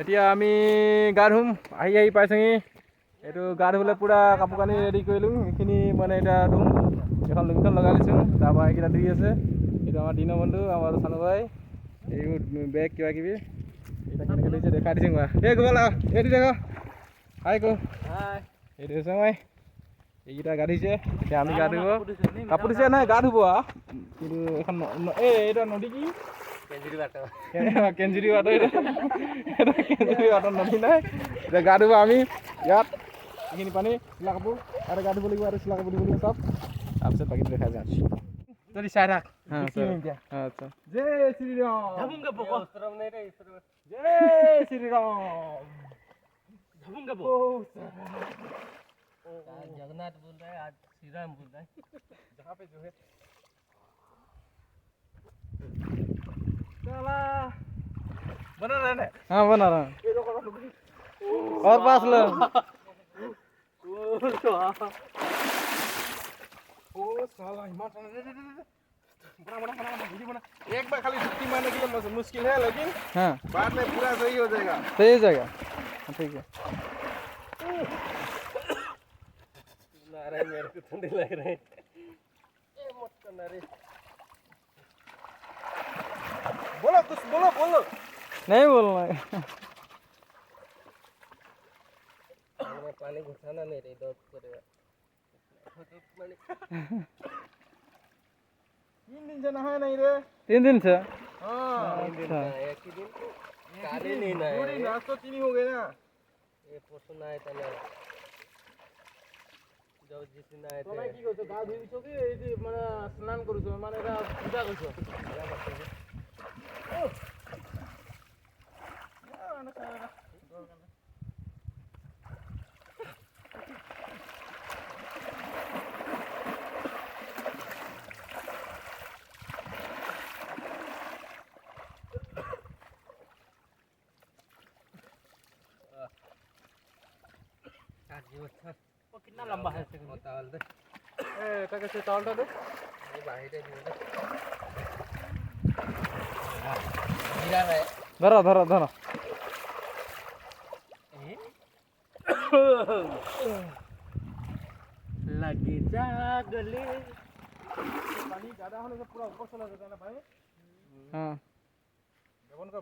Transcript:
এতিয়া আমি গা ধুম আহি পাইছোঁহি এইটো গা ধুবলৈ পূৰা কাপোৰ কানি ৰেডি কৰিলোঁ এইখিনি মানে এতিয়া ধুম এখন লুংখন লগাই দিছোঁ তাৰপৰা এইকেইটা ধুই আছে এইটো আমাৰ দিনৰ বন্ধু আমাৰ চানু ভাই এইবোৰ বেগ কিবা কিবি এতিয়া কেনেকৈ ধুইছে দেখাই দিছোঁ মই এই গ'ল এইটো দেখ হাই কো এইটো হৈছে মই এইকেইটা গা ধুইছে এতিয়া আমি গা ধুব কাপোৰ ধুইছে নাই গা ধুব আৰু কিন্তু এখন এইটো নদী কি কেঞ্জুৰি বাট কেঞ্জুৰি বাটত নদী নাই এতিয়া গা ধুব আমি ইয়াত এইখিনি পানী চোলা কাপোৰ আৰু গা ধুব লাগিব আৰু চোলা কাপোৰ ধুব লাগিব চব তাৰপিছত বাকীটো দেখাই যাম যদি চাই থাক আচ্ছা জয় শ্ৰীৰাম जय श्री राम जगन्नाथ बोल रहा है आज श्री राम बोल रहा है जहाँ पे जो है चला बना रहे हाँ बना रहा और पास लो ओ साला हिमाचल बना एक बार खाली छुट्टी मारने के लिए मुश्किल है लेकिन हाँ बाद में पूरा सही हो जाएगा ठीक है मेरे को ठंडे लग रहे हैं ये मत करना रे बोलो कुछ बोलो नहीं बोलना है मैं पानी घुसाना नहीं रे दर्द करेगा 3 दिन से नहाया नहीं रे 3 दिन से हाँ एक ही दिन काले नहीं नहाए 2 दिन आज तो 3 ही हो गए ना ये परसों नहाए थे ना जब जिस दिन आए तो मैं की करছো গা ধুইছো কি এই যে মানে স্নান করছো মানে এটা পূজা করছো वो कितना लंबा है तावल दे এটা কাছে তাওয়ালটা দে ये बाहर दे गिरा रहा है ধরো लगे जा गले पानी ज्यादा होने से पूरा ऊपर चला जाता है ना भाई हाँ बंद कर